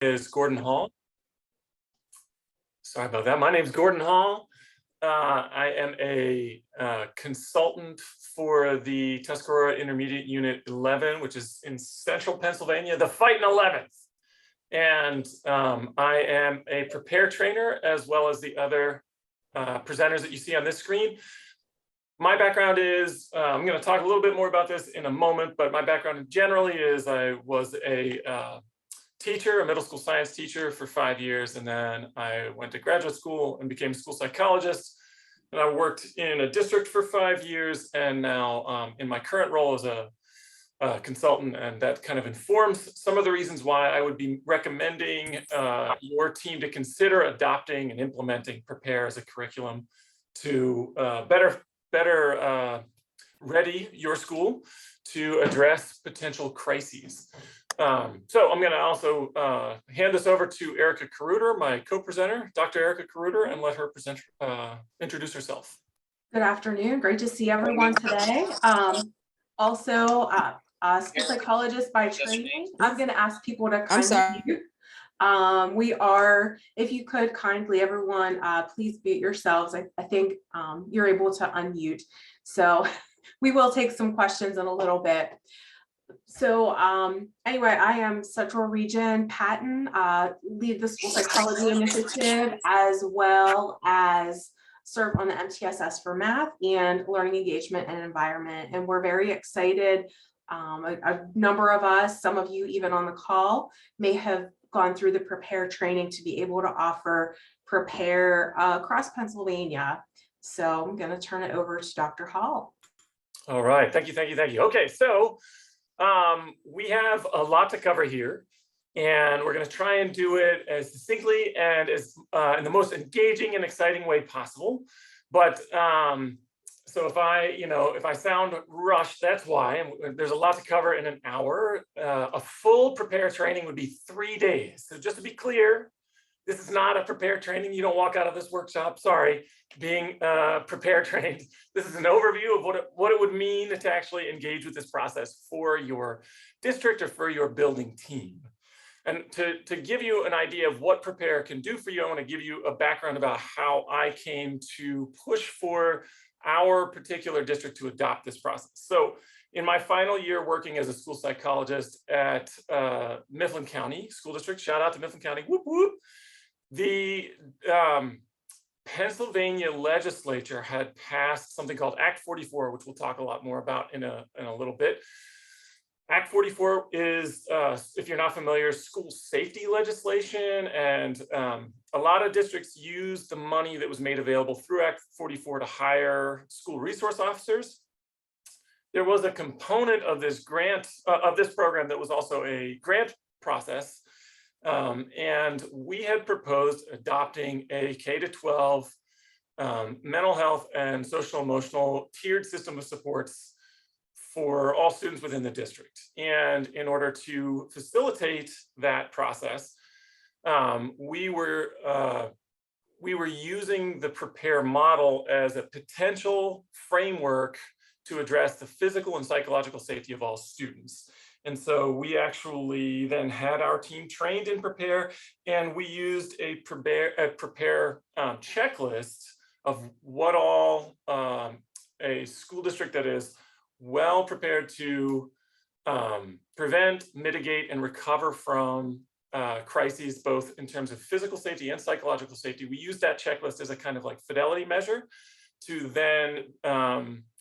Is Gordon Hall. Sorry about that. My name is Gordon Hall. I am a consultant for the Tuscarora Intermediate Unit 11, which is in central Pennsylvania, the fighting 11th. And I am a PREPARE trainer, as well as the other presenters that you see on this screen. My background is, I'm going to talk a little bit more about this in a moment, but my background generally is I was a teacher, a middle school science teacher for 5 years, and then I went to graduate school and became a school psychologist. And I worked in a district for 5 years, and now in my current role as a consultant, and that kind of informs some of the reasons why I would be recommending your team to consider adopting and implementing PREPARE as a curriculum to better ready your school to address potential crises. So I'm going to also hand this over to Erica Kaurudar, my co-presenter, Dr. Erica Kaurudar, and let her introduce herself. Good afternoon. Great to see everyone today. Also, a school psychologist by training. I'm going to ask people to kindly mute. We are, if you could kindly, everyone, please mute yourselves. I think you're able to unmute. So we will take some questions in a little bit. So anyway, I am Central Region Patton, lead the school psychology initiative, as well as serve on the MTSS for math and learning engagement and environment. And we're very excited. A number of us, some of you even on the call, may have gone through the PREPARE training to be able to offer PREPARE across Pennsylvania. So I'm going to turn it over to Dr. Hall. All right, thank you. Okay, so we have a lot to cover here, and we're going to try and do it as succinctly and as in the most engaging and exciting way possible. But so if I sound rushed, that's why. And there's a lot to cover in an hour. A full PREPARE training would be 3 days. So just to be clear, this is not a PREPARE training. You don't walk out of this workshop, sorry, being PREPARE trained. This is an overview of what it would mean to actually engage with this process for your district or for your building team. And to give you an idea of what PREPARE can do for you, I want to give you a background about how I came to push for our particular district to adopt this process. So in my final year working as a school psychologist at Mifflin County School District, shout out to Mifflin County, whoop, whoop. The Pennsylvania legislature had passed something called Act 44, which we'll talk a lot more about in a little bit. Act 44 is, if you're not familiar, school safety legislation, and a lot of districts use the money that was made available through Act 44 to hire school resource officers. There was a component of this grant, of this program, that was also a grant process. And we had proposed adopting a K-12 mental health and social emotional tiered system of supports for all students within the district. And in order to facilitate that process, we were using the PREPARE model as a potential framework to address the physical and psychological safety of all students. And so we actually then had our team trained in PREPARE, and we used a PREPARE checklist of what all a school district that is well prepared to prevent, mitigate, and recover from crises, both in terms of physical safety and psychological safety. We used that checklist as a kind of like fidelity measure to then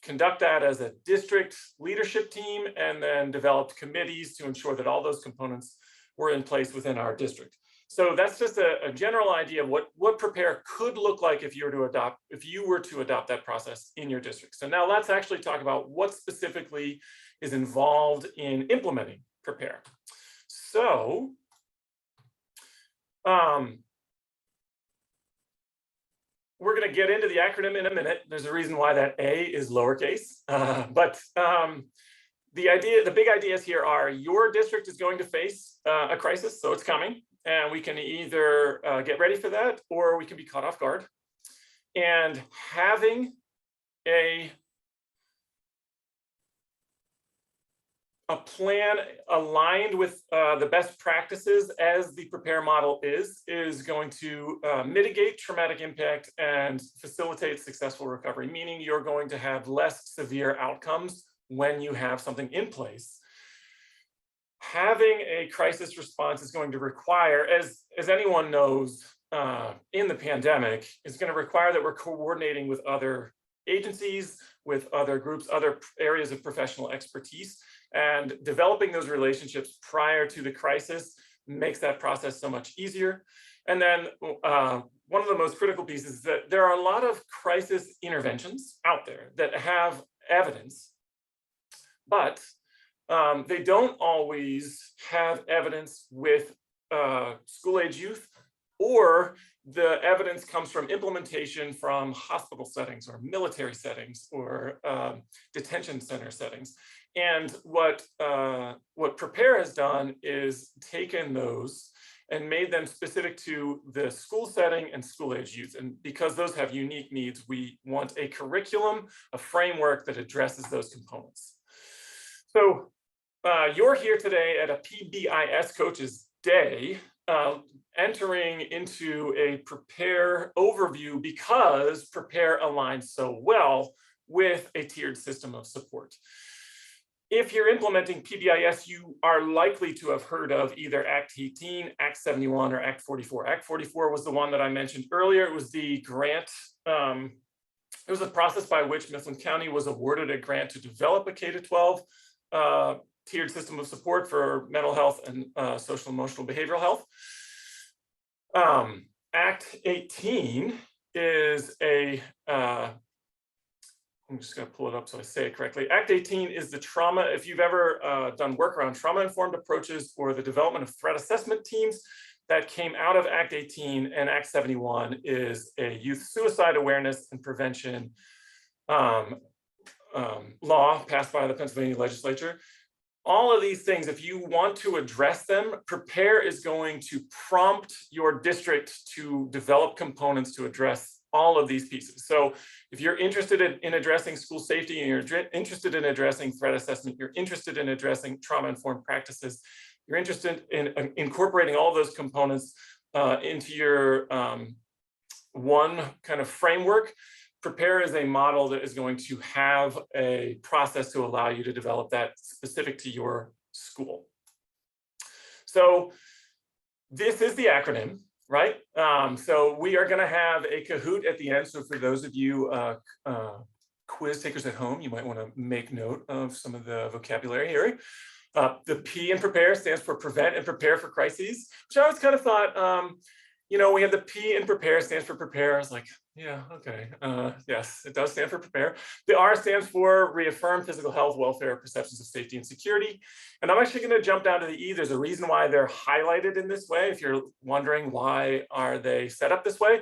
conduct that as a district leadership team, and then developed committees to ensure that all those components were in place within our district. So that's just a general idea of what PREPARE could look like if you were to adopt that process in your district. So now let's actually talk about what specifically is involved in implementing PREPARE. So we're going to get into the acronym in a minute. There's a reason why that A is lowercase, but the big ideas here are your district is going to face a crisis, so it's coming, and we can either get ready for that, or we can be caught off guard. And having a a plan aligned with the best practices as the PREPARE model is going to mitigate traumatic impact and facilitate successful recovery, meaning you're going to have less severe outcomes when you have something in place. Having a crisis response is going to require, as anyone knows in the pandemic, is going to require that we're coordinating with other agencies, with other groups, other areas of professional expertise, and developing those relationships prior to the crisis makes that process so much easier. And then one of the most critical pieces is that there are a lot of crisis interventions out there that have evidence, but they don't always have evidence with school-age youth, or the evidence comes from implementation from hospital settings or military settings or detention center settings. And what PREPARE has done is taken those and made them specific to the school setting and school-age youth. And because those have unique needs, we want a curriculum, a framework that addresses those components. So you're here today at a PBIS Coaches Day, entering into a PREPARE overview because PREPARE aligns so well with a tiered system of support. If you're implementing PBIS, you are likely to have heard of either Act 18, Act 71, or Act 44. Act 44 was the one that I mentioned earlier. It was the grant, it was a process by which Mifflin County was awarded a grant to develop a K-12 tiered system of support for mental health and social emotional behavioral health. Act 18 is a, I'm just going to pull it up so I say it correctly. Act 18 is the trauma, if you've ever done work around trauma-informed approaches or the development of threat assessment teams, that came out of Act 18, and Act 71 is a youth suicide awareness and prevention law passed by the Pennsylvania legislature. All of these things, if you want to address them, PREPARE is going to prompt your district to develop components to address all of these pieces. So if you're interested in addressing school safety, and you're interested in addressing threat assessment, you're interested in addressing trauma-informed practices, you're interested in incorporating all those components into your one kind of framework, PREPARE is a model that is going to have a process to allow you to develop that specific to your school. So this is the acronym, right? So we are going to have a Kahoot at the end. So for those of you quiz takers at home, you might want to make note of some of the vocabulary here. The P in PREPARE stands for prevent and prepare for crises, which I always kind of thought, you know, we have the P in PREPARE stands for prepare. I was like, yeah, okay. Yes, it does stand for prepare. The R stands for reaffirm physical health, welfare, perceptions of safety and security. And I'm actually going to jump down to the E. There's a reason why they're highlighted in this way. If you're wondering why are they set up this way,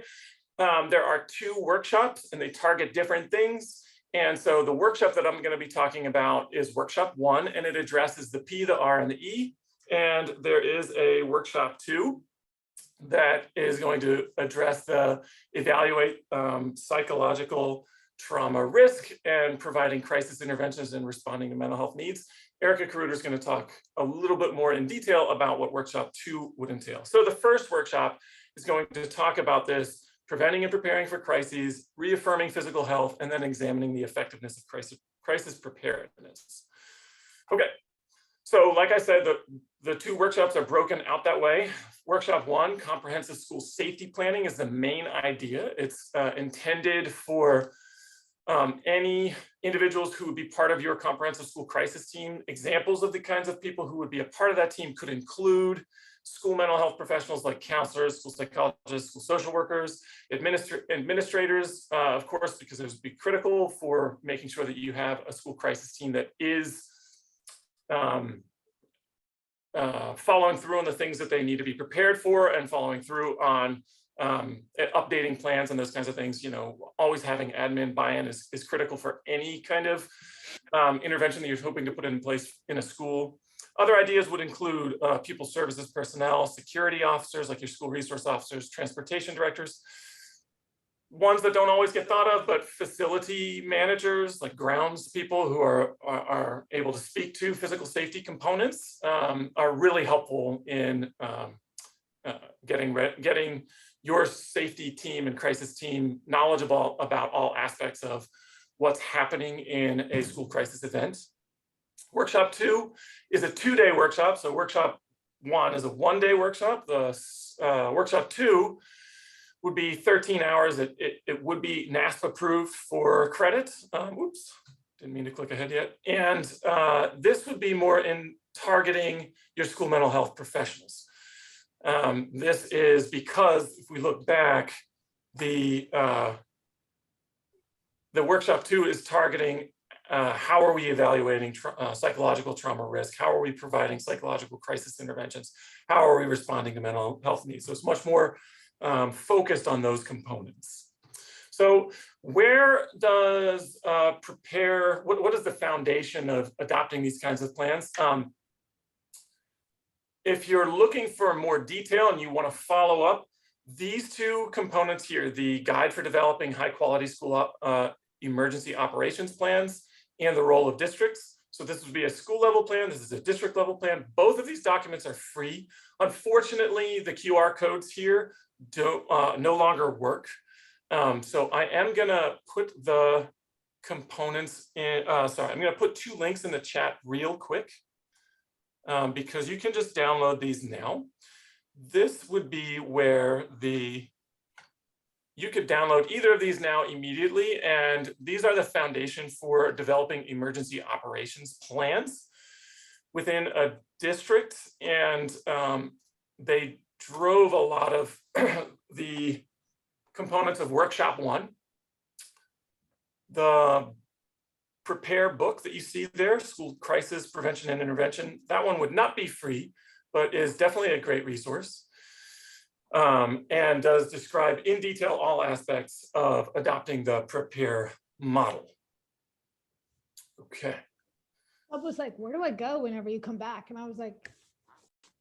there are 2 workshops and they target different things. And so the workshop that I'm going to be talking about is workshop 1, and it addresses the P, the R, and the E. And there is a workshop 2 that is going to address the evaluate psychological trauma risk and providing crisis interventions and responding to mental health needs. Erica Kaurudar is going to talk a little bit more in detail about what workshop 2 would entail. So the first workshop is going to talk about this, preventing and preparing for crises, reaffirming physical health, and then examining the effectiveness of crisis preparedness. Okay, so like I said, the 2 workshops are broken out that way. Workshop 1, comprehensive school safety planning, is the main idea. It's intended for any individuals who would be part of your comprehensive school crisis team. Examples of the kinds of people who would be a part of that team could include school mental health professionals like counselors, school psychologists, school social workers, administrators, of course, because it would be critical for making sure that you have a school crisis team that is following through on the things that they need to be prepared for and following through on updating plans and those kinds of things. You know, always having admin buy-in is critical for any kind of intervention that you're hoping to put in place in a school. Other ideas would include pupil services personnel, security officers like your school resource officers, transportation directors. ones that don't always get thought of, but facility managers, like grounds people who are able to speak to physical safety components, are really helpful in getting your safety team and crisis team knowledgeable about all aspects of what's happening in a school crisis event. Workshop 2 is a 2-day workshop. So workshop 1 is a 1-day workshop. The workshop 2 would be 13 hours. It would be NASP approved for credit. Whoops, didn't mean to click ahead yet. And this would be more in targeting your school mental health professionals. This is because if we look back, the workshop 2 is targeting how are we evaluating psychological trauma risk? How are we providing psychological crisis interventions? How are we responding to mental health needs? So it's much more focused on those components. So where does PREPARE, what is the foundation of adopting these kinds of plans? If you're looking for more detail and you want to follow up, these 2 components here, the Guide for Developing High Quality School Emergency Operations Plans and the Role of Districts. So this would be a school level plan. This is a district level plan. Both of these documents are free. Unfortunately, the QR codes here don't no longer work. So I am gonna put the components in, sorry, I'm gonna put 2 links in the chat real quick because you can just download these now. This would be where you could download either of these now immediately, and these are the foundation for developing emergency operations plans within a district, and they drove a lot of the components of workshop 1. The PREPARE book that you see there, School Crisis Prevention and Intervention, that one would not be free, but is definitely a great resource. And does describe in detail all aspects of adopting the PREPARE model. Okay. I was like, where do I go whenever you come back? And I was like,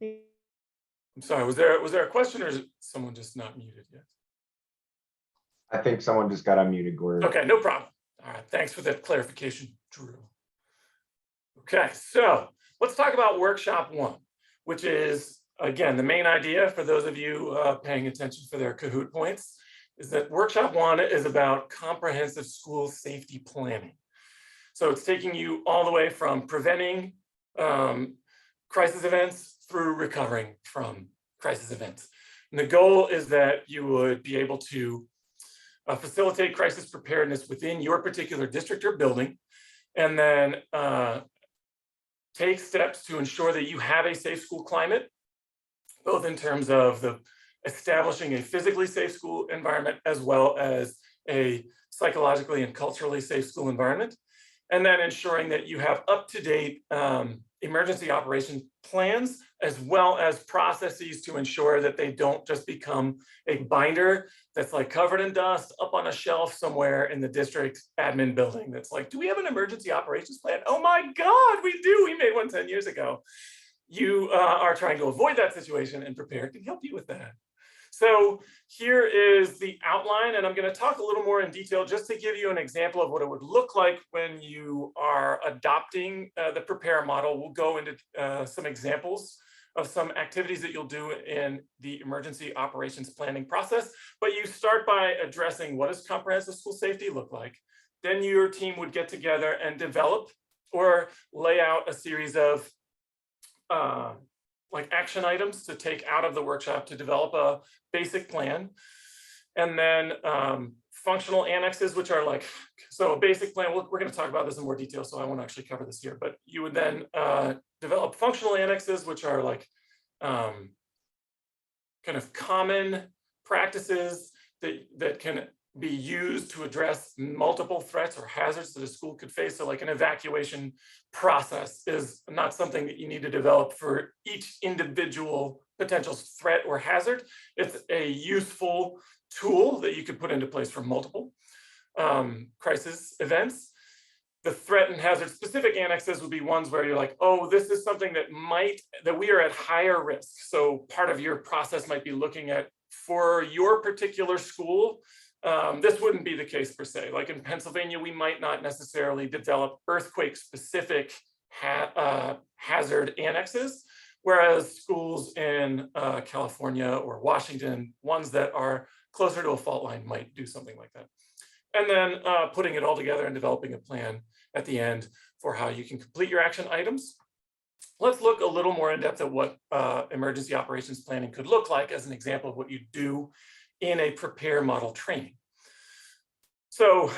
I'm sorry, was there a question, or is someone just not muted yet? I think someone just got unmuted, Gordon. Okay, no problem. All right, thanks for that clarification, Drew. Okay, so let's talk about workshop 1, which is, again, the main idea for those of you paying attention for their Kahoot points, is that workshop 1 is about comprehensive school safety planning. So it's taking you all the way from preventing crisis events through recovering from crisis events. And the goal is that you would be able to facilitate crisis preparedness within your particular district or building, and then take steps to ensure that you have a safe school climate, both in terms of establishing a physically safe school environment, as well as a psychologically and culturally safe school environment. And then ensuring that you have up-to-date emergency operation plans, as well as processes to ensure that they don't just become a binder that's like covered in dust up on a shelf somewhere in the district admin building. That's like, do we have an emergency operations plan? Oh my God, we do. We made one 10 years ago. You are trying to avoid that situation, and PREPARE can help you with that. So here is the outline, and I'm going to talk a little more in detail just to give you an example of what it would look like when you are adopting the PREPARE model. We'll go into some examples of some activities that you'll do in the emergency operations planning process, but you start by addressing what does comprehensive school safety look like. Then your team would get together and develop or lay out a series of like action items to take out of the workshop to develop a basic plan. And then functional annexes, which are like, so a basic plan, we're going to talk about this in more detail, so I won't actually cover this here, but you would then develop functional annexes, which are like kind of common practices that can be used to address multiple threats or hazards that a school could face. So like an evacuation process is not something that you need to develop for each individual potential threat or hazard. It's a useful tool that you could put into place for multiple crisis events. The threat and hazard specific annexes would be ones where you're like, oh, this is something that we are at higher risk. So part of your process might be looking at, for your particular school, this wouldn't be the case per se. Like in Pennsylvania, we might not necessarily develop earthquake-specific hazard annexes, whereas schools in California or Washington, ones that are closer to a fault line, might do something like that. And then putting it all together and developing a plan at the end for how you can complete your action items. Let's look a little more in depth at what emergency operations planning could look like as an example of what you do in a PREPARE model training. So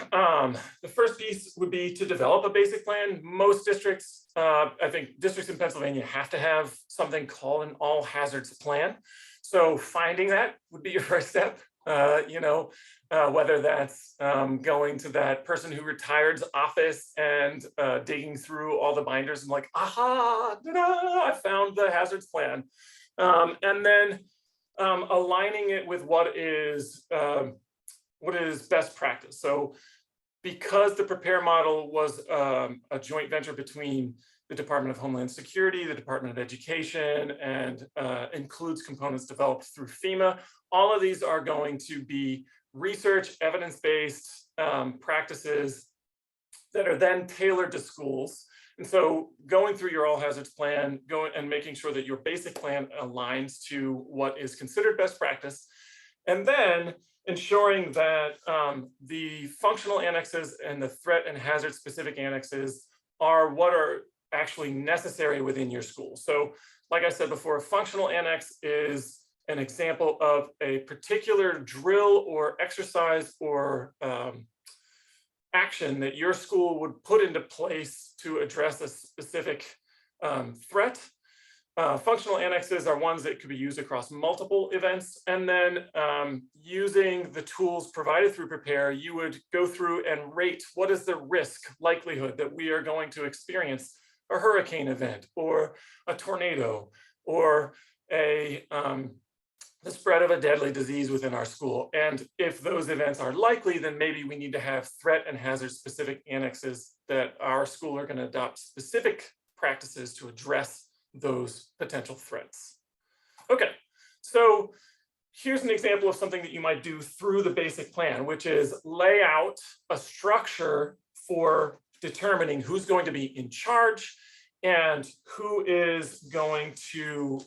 the first piece would be to develop a basic plan. Most districts, I think districts in Pennsylvania have to have something called an all hazards plan. So finding that would be your first step. Whether that's going to that person who retired's office and digging through all the binders and like, aha, I found the hazards plan. And then aligning it with what is best practice. So because the PREPARE model was a joint venture between the Department of Homeland Security, the Department of Education, and includes components developed through FEMA, all of these are going to be research, evidence-based practices that are then tailored to schools. And so going through your all hazards plan, and making sure that your basic plan aligns to what is considered best practice, and then ensuring that the functional annexes and the threat and hazard specific annexes are what are actually necessary within your school. So like I said before, a functional annex is an example of a particular drill or exercise or action that your school would put into place to address a specific threat. Functional annexes are ones that could be used across multiple events. And then using the tools provided through PREPARE, you would go through and rate what is the risk likelihood that we are going to experience a hurricane event or a tornado or the spread of a deadly disease within our school. And if those events are likely, then maybe we need to have threat and hazard specific annexes that our school are going to adopt specific practices to address those potential threats. Okay, so here's an example of something that you might do through the basic plan, which is lay out a structure for determining who's going to be in charge and who is going to,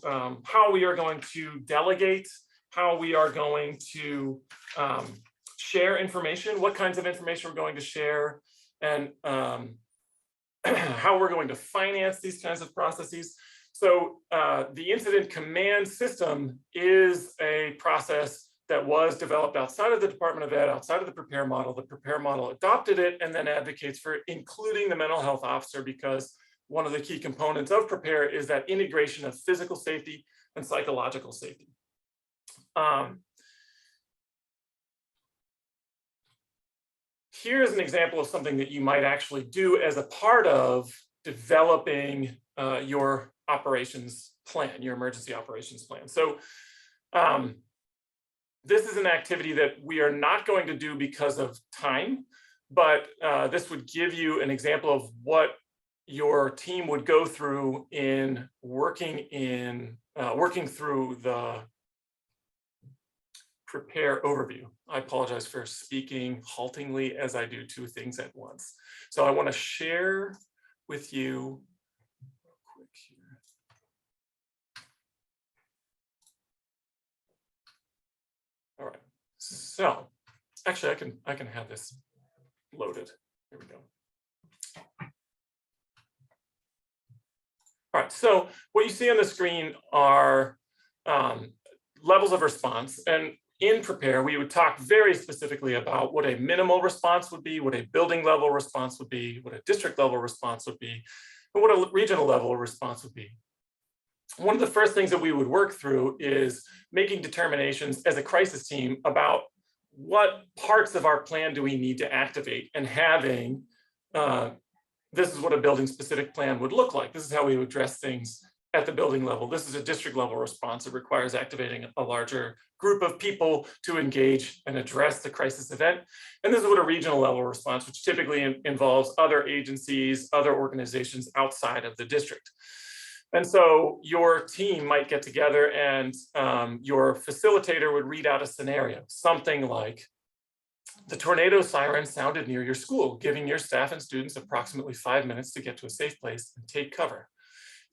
how we are going to delegate, how we are going to share information, what kinds of information we're going to share, and how we're going to finance these kinds of processes. So the incident command system is a process that was developed outside of the Department of Ed, outside of the PREPARE model. The PREPARE model adopted it and then advocates for including the mental health officer, because one of the key components of PREPARE is that integration of physical safety and psychological safety. Here's an example of something that you might actually do as a part of developing your operations plan, your emergency operations plan. So this is an activity that we are not going to do because of time, but this would give you an example of what your team would go through in working through the PREPARE overview. I apologize for speaking haltingly as I do two things at once. So I want to share with you real quick here. All right. So actually I can have this loaded. Here we go. All right, so what you see on the screen are levels of response. And in PREPARE, we would talk very specifically about what a minimal response would be, what a building level response would be, what a district level response would be, and what a regional level response would be. One of the first things that we would work through is making determinations as a crisis team about what parts of our plan do we need to activate, and having this is what a building specific plan would look like. This is how we would address things at the building level. This is a district level response. It requires activating a larger group of people to engage and address the crisis event. And this is what a regional level response, which typically involves other agencies, other organizations outside of the district. And so your team might get together and your facilitator would read out a scenario, something like, The tornado siren sounded near your school, giving your staff and students approximately 5 minutes to get to a safe place and take cover.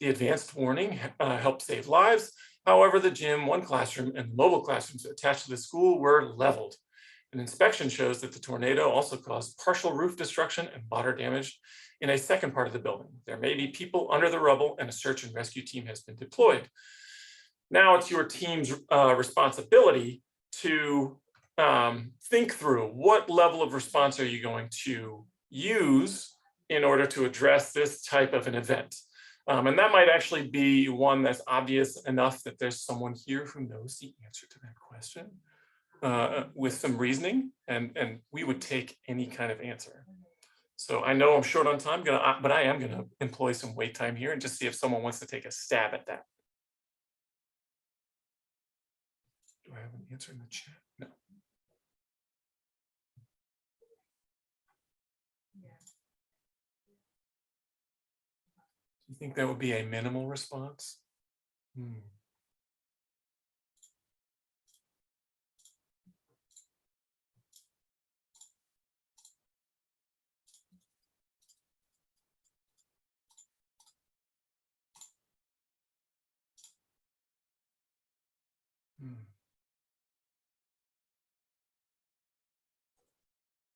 The advanced warning helped save lives. However, the gym, one classroom, and mobile classrooms attached to the school were leveled. An inspection shows that the tornado also caused partial roof destruction and water damage in a second part of the building. There may be people under the rubble, and a search and rescue team has been deployed. Now it's your team's responsibility to think through what level of response are you going to use in order to address this type of an event. And that might actually be one that's obvious enough that there's someone here who knows the answer to that question with some reasoning, and we would take any kind of answer. So I know I'm short on time, but I am gonna employ some wait time here and just see if someone wants to take a stab at that. Do I have an answer in the chat? No. Do you think that would be a minimal response?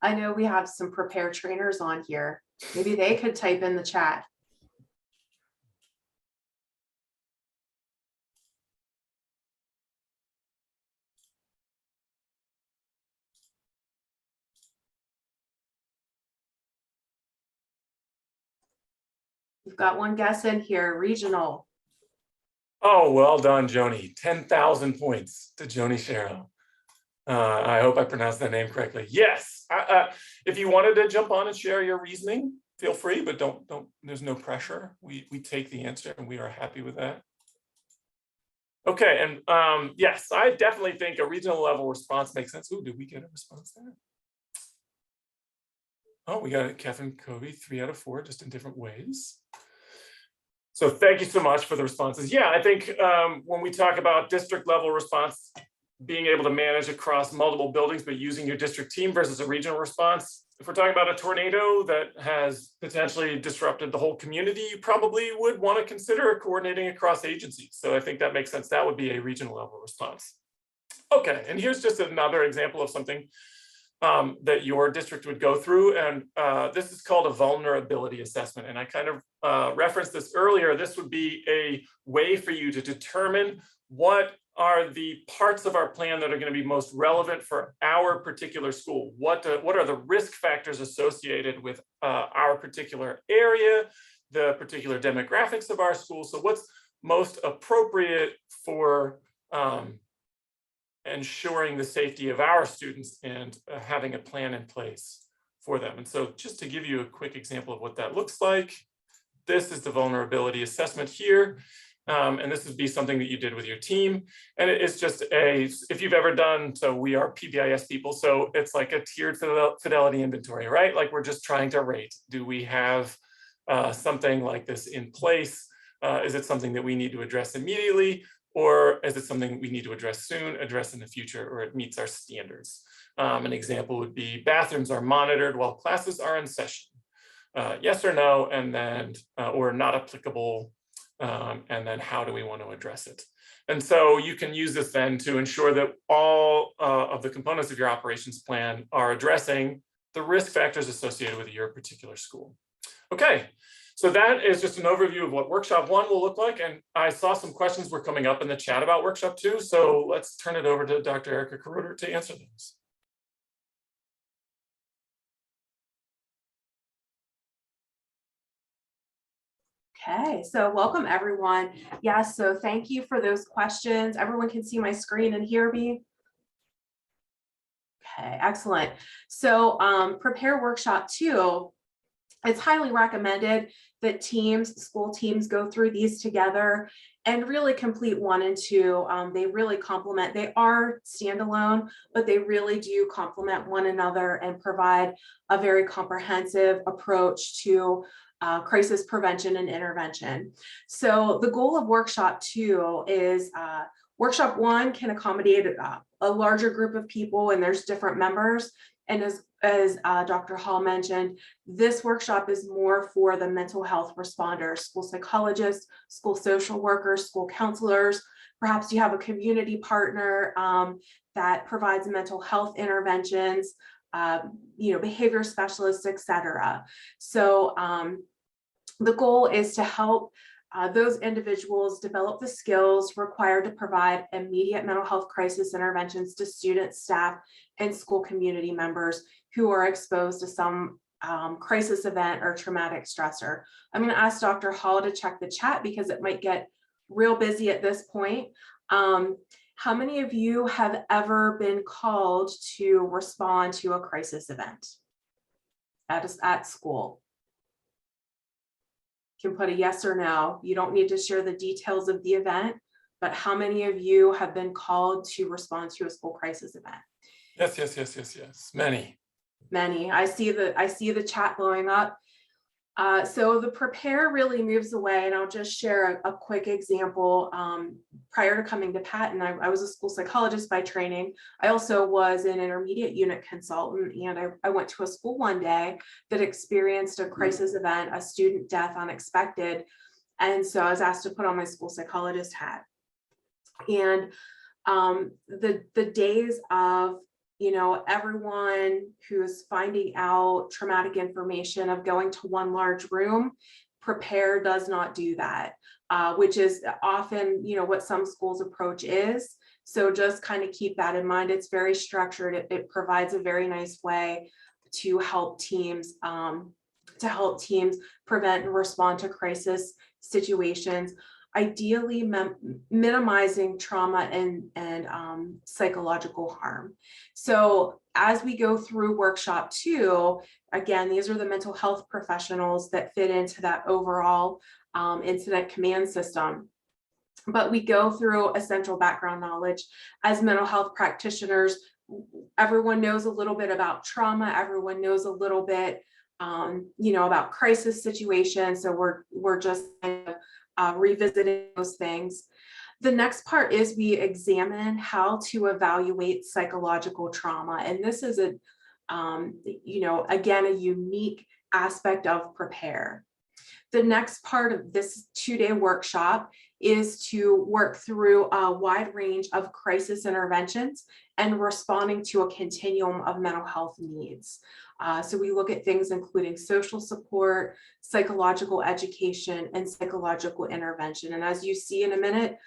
I know we have some PREPARE trainers on here. Maybe they could type in the chat. We've got one guess in here, regional. Oh, well done, Joni. 10,000 points to Joni Shero. I hope I pronounced that name correctly. Yes. If you wanted to jump on and share your reasoning, feel free, but don't, there's no pressure. We take the answer and we are happy with that. Okay, and yes, I definitely think a regional level response makes sense. Ooh, did we get a response there? Oh, we got it, Kevin Covey, 3 out of 4, just in different ways. So thank you so much for the responses. Yeah, I think when we talk about district level response, being able to manage across multiple buildings, but using your district team versus a regional response. If we're talking about a tornado that has potentially disrupted the whole community, you probably would want to consider coordinating across agencies. So I think that makes sense. That would be a regional level response. Okay, and here's just another example of something that your district would go through. And this is called a vulnerability assessment. And I kind of referenced this earlier. This would be a way for you to determine what are the parts of our plan that are going to be most relevant for our particular school. What are the risk factors associated with our particular area, the particular demographics of our school? So what's most appropriate for ensuring the safety of our students and having a plan in place for them. And so just to give you a quick example of what that looks like, this is the vulnerability assessment here. And this would be something that you did with your team. And it is just if you've ever done, so we are PBIS people, so it's like a tiered fidelity inventory, right? Like we're just trying to rate, do we have something like this in place? Is it something that we need to address immediately? Or is it something we need to address soon, address in the future, or it meets our standards? An example would be bathrooms are monitored while classes are in session. Yes or no, and then, or not applicable, and then how do we want to address it? And so you can use this then to ensure that all of the components of your operations plan are addressing the risk factors associated with your particular school. Okay. So that is just an overview of what workshop 1 will look like. And I saw some questions were coming up in the chat about workshop 2. So let's turn it over to Dr. Erica Kaurudar to answer those. Okay, so welcome everyone. Yes, so thank you for those questions. Everyone can see my screen and hear me. Okay, excellent. So PREPARE workshop 2, it's highly recommended that school teams go through these together and really complete 1 and 2. They really complement, they are standalone, but they really do complement one another and provide a very comprehensive approach to crisis prevention and intervention. So the goal of workshop 2 is Workshop 1 can accommodate a larger group of people, and there's different members. And as Dr. Hall mentioned, this workshop is more for the mental health responders, school psychologists, school social workers, school counselors. Perhaps you have a community partner that provides mental health interventions, behavior specialists, etc. So the goal is to help those individuals develop the skills required to provide immediate mental health crisis interventions to students, staff, and school community members who are exposed to some crisis event or traumatic stressor. I'm going to ask Dr. Hall to check the chat because it might get real busy at this point. How many of you have ever been called to respond to a crisis event at school? You can put a yes or no. You don't need to share the details of the event, but how many of you have been called to respond to a school crisis event? Yes. Many. Many. I see the chat blowing up. So the PREPARE really moves away, and I'll just share a quick example. Prior to coming to Patton, I was a school psychologist by training. I also was an intermediate unit consultant, and I went to a school one day that experienced a crisis event, a student death, unexpected. And so I was asked to put on my school psychologist hat. And the days of everyone who's finding out traumatic information of going to one large room, PREPARE does not do that, which is often, what some schools' approach is. So just kind of keep that in mind. It's very structured. It provides a very nice way to help teams prevent and respond to crisis situations, ideally minimizing trauma and psychological harm. So as we go through workshop 2, again, these are the mental health professionals that fit into that overall incident command system. But we go through essential background knowledge. As mental health practitioners, everyone knows a little bit about trauma. Everyone knows a little bit, about crisis situations. So we're just kind of revisiting those things. The next part is we examine how to evaluate psychological trauma. And this is again, a unique aspect of PREPARE. The next part of this 2-day workshop is to work through a wide range of crisis interventions and responding to a continuum of mental health needs. So we look at things including social support, psychological education, and psychological intervention. And as you see in a minute,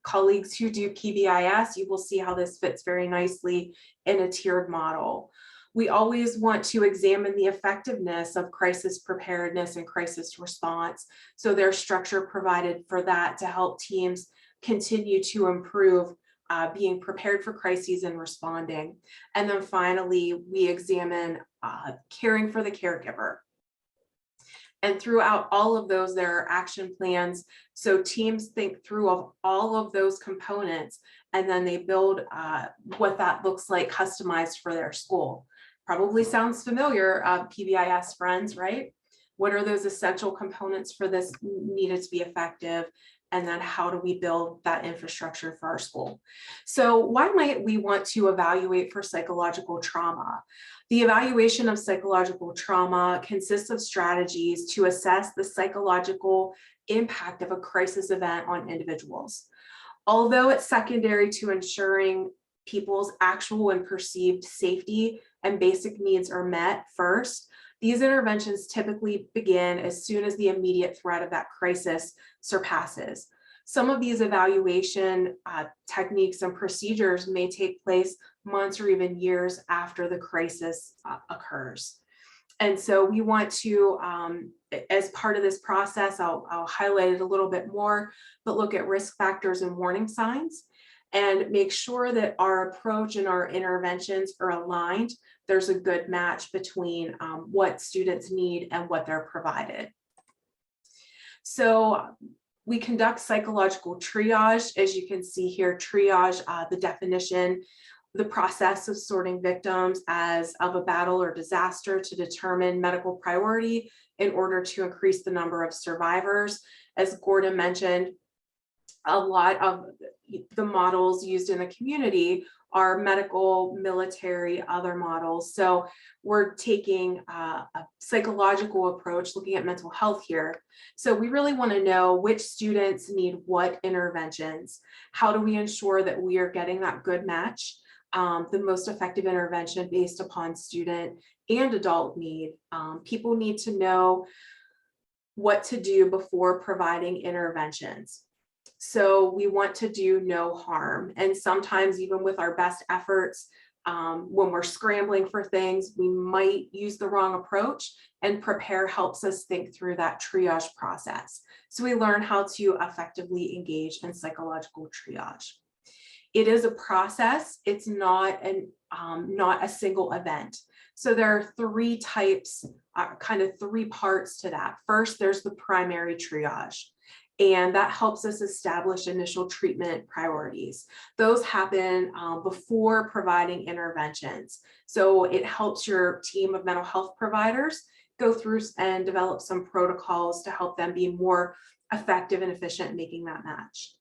colleagues who do PBIS, you will see how this fits very nicely in a tiered model. We always want to examine the effectiveness of crisis preparedness and crisis response. So there's structure provided for that to help teams continue to improve being prepared for crises and responding. And then finally, we examine caring for the caregiver. And throughout all of those, there are action plans. So teams think through of all of those components, and then they build what that looks like customized for their school. Probably sounds familiar, PBIS friends, right? What are those essential components for this needed to be effective? And then how do we build that infrastructure for our school? So why might we want to evaluate for psychological trauma? The evaluation of psychological trauma consists of strategies to assess the psychological impact of a crisis event on individuals. Although it's secondary to ensuring people's actual and perceived safety and basic needs are met first, these interventions typically begin as soon as the immediate threat of that crisis surpasses. Some of these evaluation techniques and procedures may take place months or even years after the crisis occurs. And so we want to, as part of this process, I'll highlight it a little bit more, but look at risk factors and warning signs and make sure that our approach and our interventions are aligned. There's a good match between what students need and what they're provided. So we conduct psychological triage. As you can see here, triage, the definition, the process of sorting victims as of a battle or disaster to determine medical priority in order to increase the number of survivors. As Gordon mentioned, a lot of the models used in the community are medical, military, other models. So we're taking a psychological approach, looking at mental health here. So we really want to know which students need what interventions. How do we ensure that we are getting that good match, the most effective intervention based upon student and adult need. People need to know what to do before providing interventions. So we want to do no harm. And sometimes even with our best efforts, when we're scrambling for things, we might use the wrong approach, and PREPARE helps us think through that triage process. So we learn how to effectively engage in psychological triage. It is a process. It's not a single event. So there are three types, kind of three parts to that. First, there's the primary triage, and that helps us establish initial treatment priorities. Those happen before providing interventions. So it helps your team of mental health providers go through and develop some protocols to help them be more effective and efficient in making that match.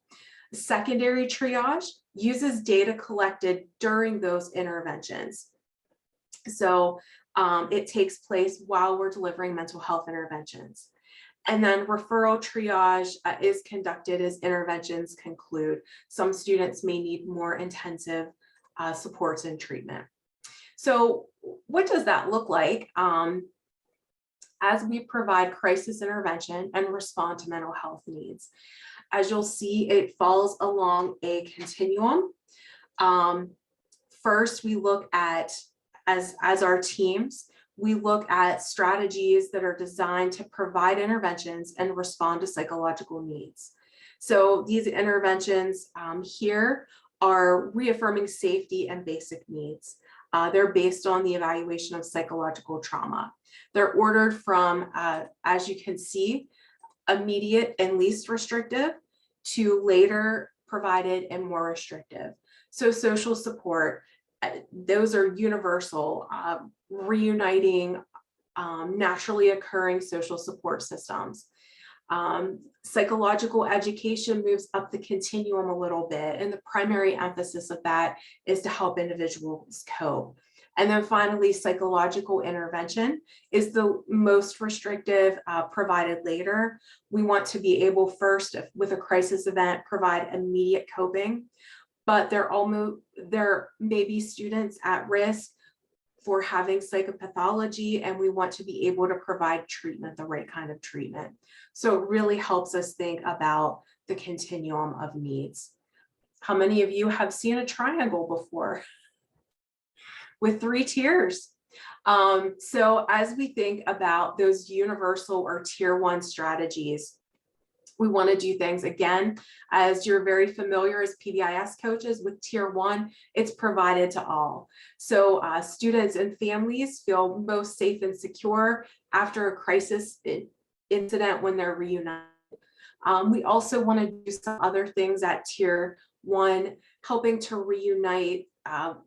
Secondary triage uses data collected during those interventions. So it takes place while we're delivering mental health interventions. And then referral triage is conducted as interventions conclude. Some students may need more intensive supports and treatment. So what does that look like as we provide crisis intervention and respond to mental health needs? As you'll see, it falls along a continuum. First, we look at, as our teams, we look at strategies that are designed to provide interventions and respond to psychological needs. So these interventions here are reaffirming safety and basic needs. They're based on the evaluation of psychological trauma. They're ordered from, as you can see, immediate and least restrictive to later provided and more restrictive. So social support, those are universal, reuniting naturally occurring social support systems. Psychological education moves up the continuum a little bit, and the primary emphasis of that is to help individuals cope. And then finally, psychological intervention is the most restrictive, provided later. We want to be able first, with a crisis event, provide immediate coping, but there may be students at risk for having psychopathology, and we want to be able to provide treatment, the right kind of treatment. So it really helps us think about the continuum of needs. How many of you have seen a triangle before with 3 tiers? So as we think about those universal or tier 1 strategies, we want to do things, again, as you're very familiar as PBIS coaches with tier 1, it's provided to all. So students and families feel most safe and secure after a crisis incident when they're reunited. We also want to do some other things at tier 1, helping to reunite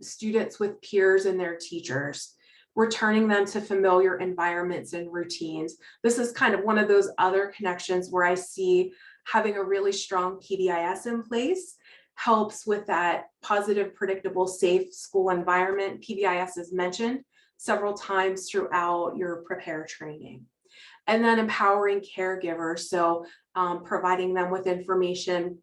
students with peers and their teachers, returning them to familiar environments and routines. This is kind of one of those other connections where I see having a really strong PBIS in place helps with that positive, predictable, safe school environment. PBIS is mentioned several times throughout your PREPARE training. And then empowering caregivers, so providing them with information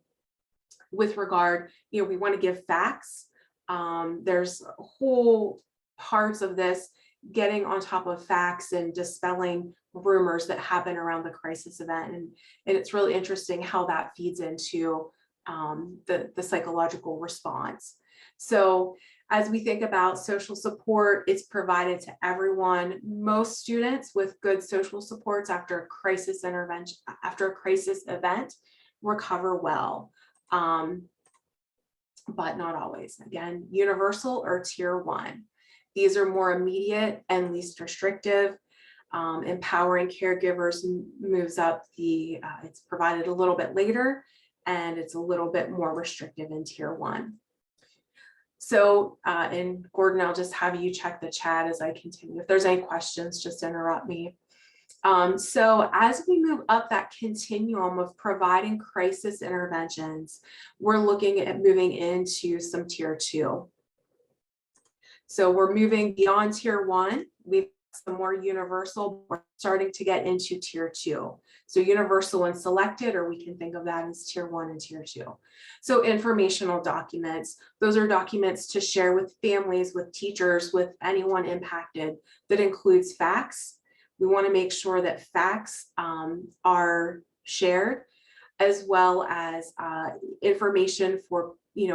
with regard, we want to give facts. There's whole parts of this getting on top of facts and dispelling rumors that happen around the crisis event. And it's really interesting how that feeds into the psychological response. So as we think about social support, it's provided to everyone. Most students with good social supports after a crisis intervention, after a crisis event, recover well. But not always. Again, universal or tier 1. These are more immediate and least restrictive. Empowering caregivers moves up it's provided a little bit later, and it's a little bit more restrictive in tier 1. So, and Gordon, I'll just have you check the chat as I continue. If there's any questions, just interrupt me. So as we move up that continuum of providing crisis interventions, we're looking at moving into some tier 2. So we're moving beyond tier 1. We've some more universal, we're starting to get into tier 2. So universal and selected, or we can think of that as tier 1 and tier 2. So informational documents, those are documents to share with families, with teachers, with anyone impacted. That includes facts. We want to make sure that facts are shared, as well as information for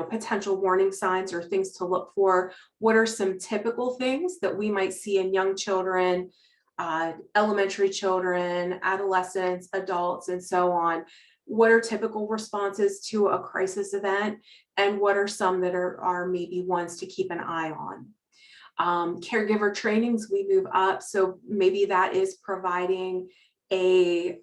potential warning signs or things to look for. What are some typical things that we might see in young children, elementary children, adolescents, adults, and so on? What are typical responses to a crisis event, and what are some that are maybe ones to keep an eye on? Caregiver trainings, we move up, so maybe that is providing an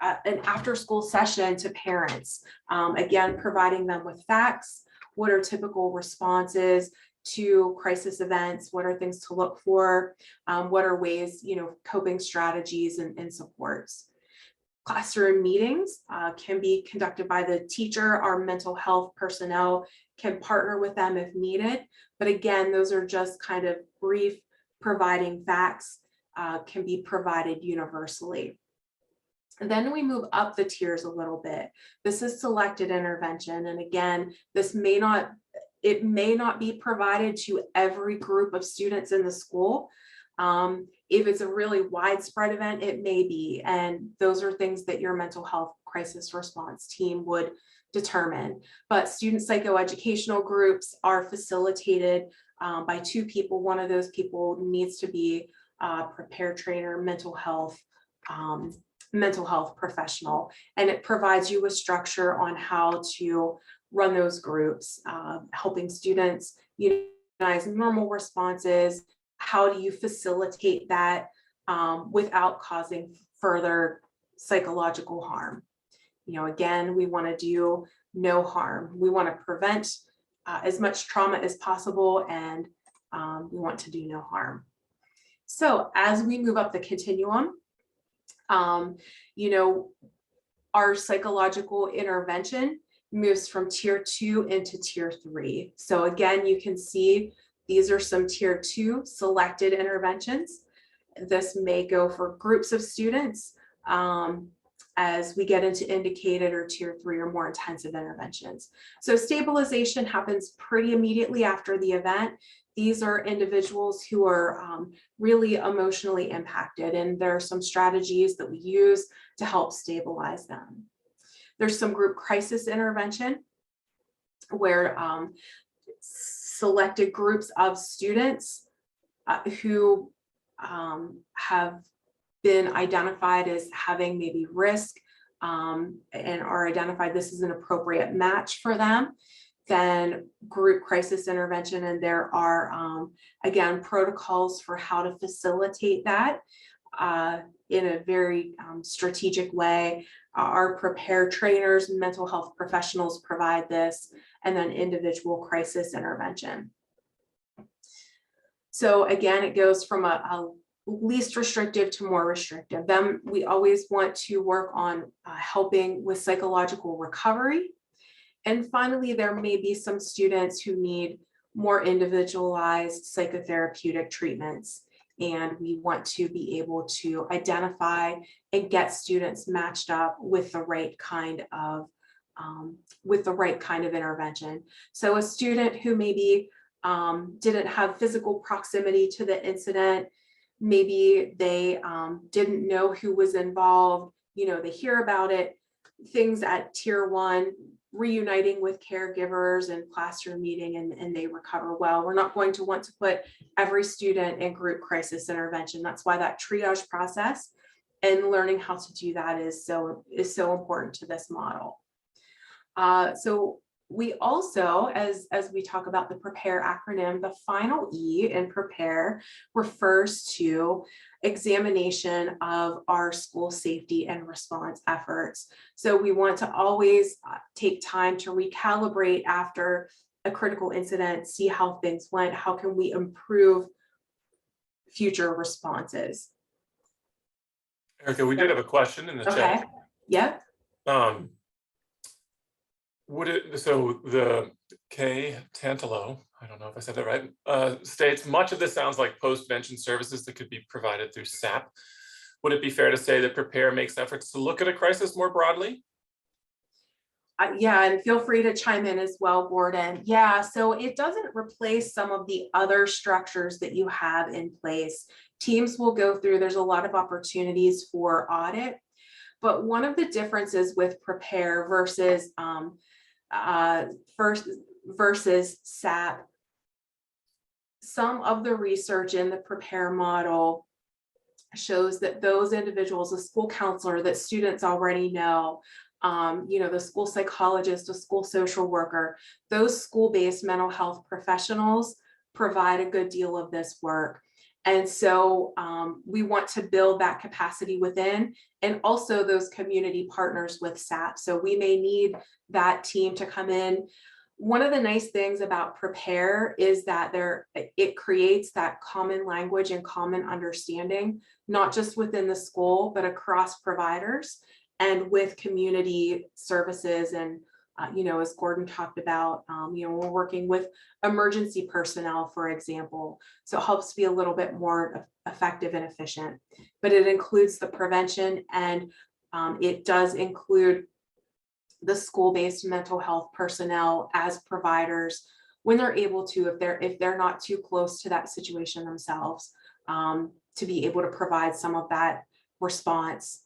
after-school session to parents. Again, providing them with facts. What are typical responses to crisis events? What are things to look for? What are ways, coping strategies and supports? Classroom meetings can be conducted by the teacher. Our mental health personnel can partner with them if needed. But again, those are just kind of brief, providing facts can be provided universally. And then we move up the tiers a little bit. This is selected intervention. And again, it may not be provided to every group of students in the school. If it's a really widespread event, it may be. And those are things that your mental health crisis response team would determine. But student psychoeducational groups are facilitated by 2 people. One of those people needs to be a PREPARE trainer, mental health professional, and it provides you with structure on how to run those groups, helping students utilize normal responses. How do you facilitate that without causing further psychological harm? Again, we want to do no harm. We want to prevent as much trauma as possible, and we want to do no harm. So as we move up the continuum, our psychological intervention moves from tier 2 into tier 3. So again, you can see these are some tier 2 selected interventions. This may go for groups of students as we get into indicated or tier 3 or more intensive interventions. So stabilization happens pretty immediately after the event. These are individuals who are really emotionally impacted, and there are some strategies that we use to help stabilize them. There's some group crisis intervention where selected groups of students who have been identified as having maybe risk and are identified this is an appropriate match for them, then group crisis intervention. And there are, again, protocols for how to facilitate that in a very strategic way. Our PREPARE trainers and mental health professionals provide this, and then individual crisis intervention. So again, it goes from a least restrictive to more restrictive. Then we always want to work on helping with psychological recovery. And finally, there may be some students who need more individualized psychotherapeutic treatments. And we want to be able to identify and get students matched up with the right kind of intervention. So a student who maybe didn't have physical proximity to the incident, maybe they didn't know who was involved, they hear about it, things at tier 1, reuniting with caregivers and classroom meeting, and they recover well. We're not going to want to put every student in group crisis intervention. That's why that triage process and learning how to do that is so important to this model. So we also, as we talk about the PREPARE acronym, the final E in PREPARE refers to examination of our school safety and response efforts. So we want to always take time to recalibrate after a critical incident, see how things went, how can we improve future responses. Erica, we did have a question in the Okay, chat. yep. So the K Tantalo, I don't know if I said that right, states much of this sounds like post-vention services that could be provided through SAP. Would it be fair to say that PREPARE makes efforts to look at a crisis more broadly? Yeah, and feel free to chime in as well, Gordon. Yeah, so it doesn't replace some of the other structures that you have in place. Teams will go through, there's a lot of opportunities for audit, but one of the differences with PREPARE versus versus SAP, some of the research in the PREPARE model shows that those individuals, a school counselor that students already know, the school psychologist, a school social worker, those school-based mental health professionals provide a good deal of this work. And so we want to build that capacity within, and also those community partners with SAP. So we may need that team to come in. One of the nice things about PREPARE is that it creates that common language and common understanding, not just within the school, but across providers and with community services. And as Gordon talked about, we're working with emergency personnel, for example, so it helps be a little bit more effective and efficient. But it includes the prevention, and it does include the school-based mental health personnel as providers when they're able to, if they're not too close to that situation themselves, to be able to provide some of that response.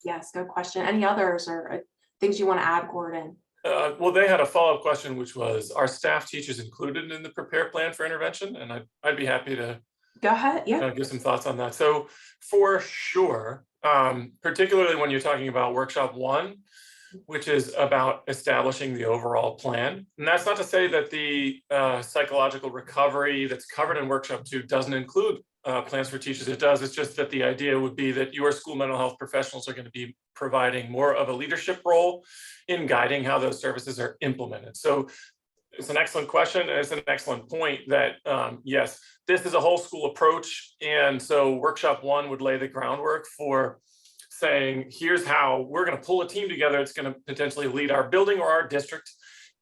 Yes, good question. Any others or things you want to add, Gordon? Well, they had a follow-up question, which was, are staff teachers included in the PREPARE plan for intervention? And I'd be happy to go ahead. Yeah, give some thoughts on that. So for sure, particularly when you're talking about workshop 1, which is about establishing the overall plan. And that's not to say that the psychological recovery that's covered in workshop 2 doesn't include plans for teachers. It does. It's just that the idea would be that your school mental health professionals are going to be providing more of a leadership role in guiding how those services are implemented. So it's an excellent question, and it's an excellent point that yes, this is a whole school approach. And so workshop 1 would lay the groundwork for saying, here's how we're going to pull a team together. It's going to potentially lead our building or our district.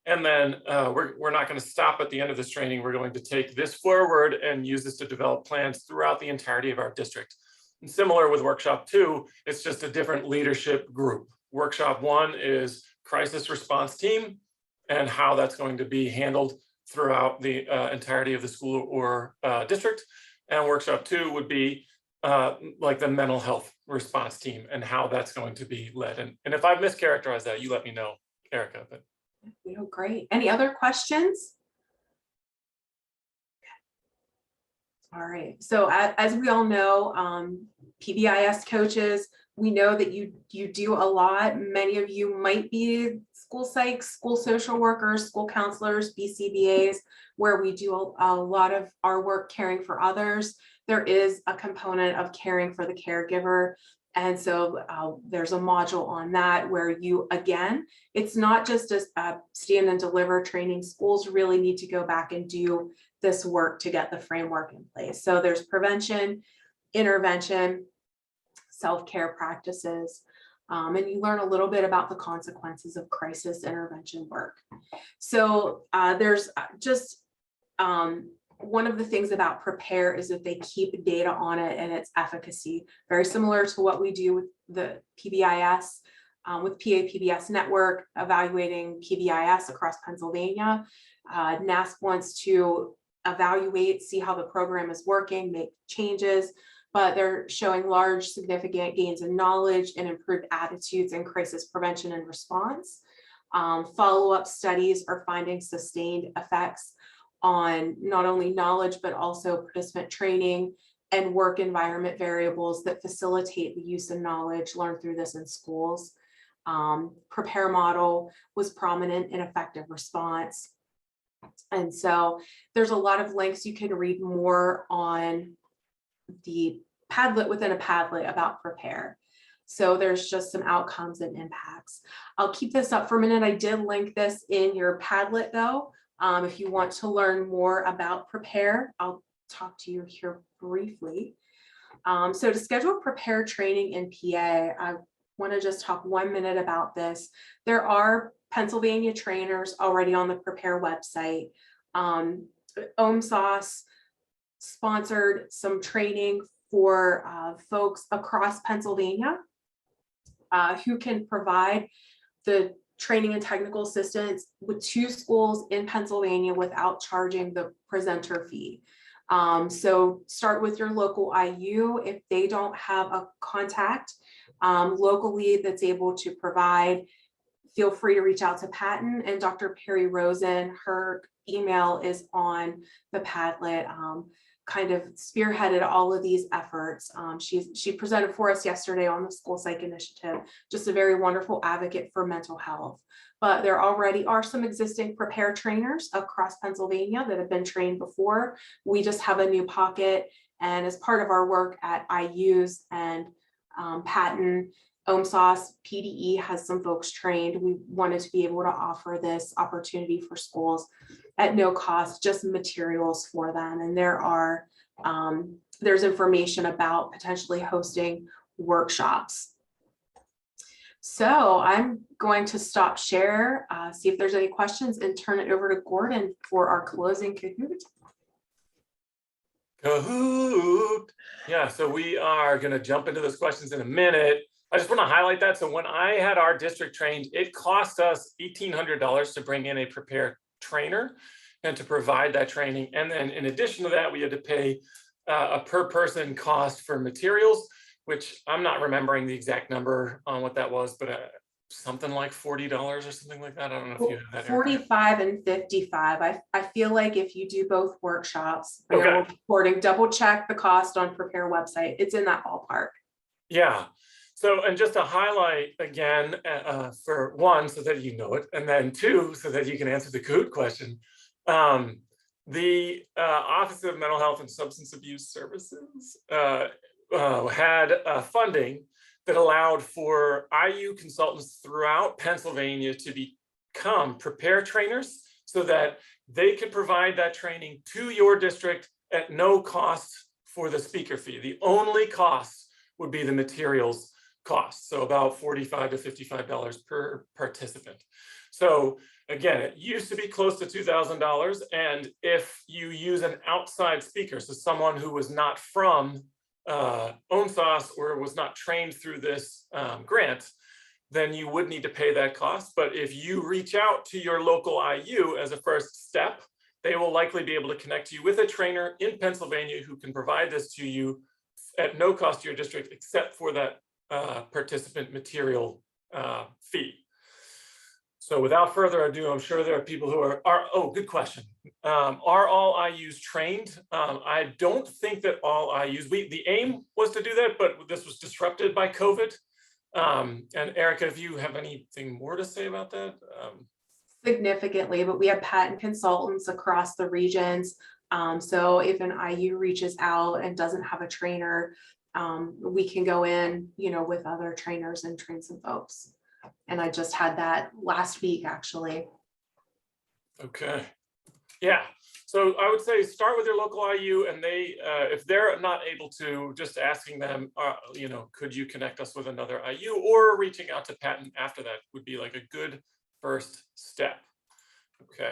And then we're not going to stop at the end of this training. We're going to take this forward and use this to develop plans throughout the entirety of our district. And similar with workshop 2, it's just a different leadership group. Workshop 1 is crisis response team and how that's going to be handled throughout the entirety of the school or district. And workshop 2 would be like the mental health response team and how that's going to be led. And if I've mischaracterized that, you let me know, Erica. But great. Any other questions? All right. So as we all know, PBIS coaches, we know that you do a lot. Many of you might be school psychs, school social workers, school counselors, BCBAs, where we do a lot of our work caring for others. There is a component of caring for the caregiver. And so there's a module on that where you, again, it's not just a stand and deliver training. Schools really need to go back and do this work to get the framework in place. So there's prevention, intervention, self-care practices, and you learn a little bit about the consequences of crisis intervention work. So there's just one of the things about PREPARE is that they keep data on it and its efficacy, very similar to what we do with the PBIS, with PA-PBS network, evaluating PBIS across Pennsylvania. NASP wants to evaluate, see how the program is working, make changes, but they're showing large, significant gains in knowledge and improved attitudes in crisis prevention and response. Follow-up studies are finding sustained effects on not only knowledge, but also participant training and work environment variables that facilitate the use of knowledge learned through this in schools. PREPARE model was prominent in effective response. And so there's a lot of links. You can read more on the Padlet within a Padlet about PREPARE. So there's just some outcomes and impacts. I'll keep this up for a minute. I did link this in your Padlet though. If you want to learn more about PREPARE, I'll talk to you here briefly. So to schedule PREPARE training in PA, I want to just talk 1 minute about this. There are Pennsylvania trainers already on the PREPARE website. OMSAS sponsored some training for folks across Pennsylvania who can provide the training and technical assistance with 2 schools in Pennsylvania without charging the presenter fee. So start with your local IU. If they don't have a contact locally that's able to provide, feel free to reach out to Patton and Dr. Perry Rosen. Her email is on the Padlet. Kind of spearheaded all of these efforts. She presented for us yesterday on the School Psych Initiative, just a very wonderful advocate for mental health. But there already are some existing PREPARE trainers across Pennsylvania that have been trained before. We just have a new pocket, and as part of our work at IUs and Patton, OMSAS, PDE has some folks trained. We wanted to be able to offer this opportunity for schools at no cost, just materials for them. And there's information about potentially hosting workshops. So I'm going to stop share, see if there's any questions, and turn it over to Gordon for our closing Kahoot. Kahoot. Yeah, so we are going to jump into those questions in a minute. I just want to highlight that. So when I had our district trained, it cost us $1,800 to bring in a PREPARE trainer and to provide that training. And then in addition to that, we had to pay a per person cost for materials, which I'm not remembering the exact number on what that was, but something like $40 or something like that. I don't know if you have that. 45 and 55. I feel like if you do both workshops, I know Okay. we're recording, double check the cost on PREPARE website. It's in that ballpark. Yeah. So, and just to highlight again, for one, so that you know it, and then 2, so that you can answer the Kahoot question. The Office of Mental Health and Substance Abuse Services had funding that allowed for IU consultants throughout Pennsylvania to become PREPARE trainers so that they could provide that training to your district at no cost for the speaker fee. The only cost would be the materials cost, so about $45 to $55 per participant. So again, it used to be close to $2,000, and if you use an outside speaker, so someone who was not from OMSAS or was not trained through this grant, then you would need to pay that cost. But if you reach out to your local IU as a first step, they will likely be able to connect you with a trainer in Pennsylvania who can provide this to you at no cost to your district, except for that participant material fee. So without further ado, I'm sure there are people who are oh, good question. Are all IUs trained? I don't think that all IUs, the aim was to do that, but this was disrupted by COVID. And Erica, if you have anything more to say about that? Significantly, but we have patent consultants across the regions. So if an IU reaches out and doesn't have a trainer, we can go in, with other trainers and train some folks. And I just had that last week, actually. Okay. Yeah. So I would say start with your local IU, and they, if they're not able to, just asking them, could you connect us with another IU, or reaching out to Patton after that would be like a good first step. Okay.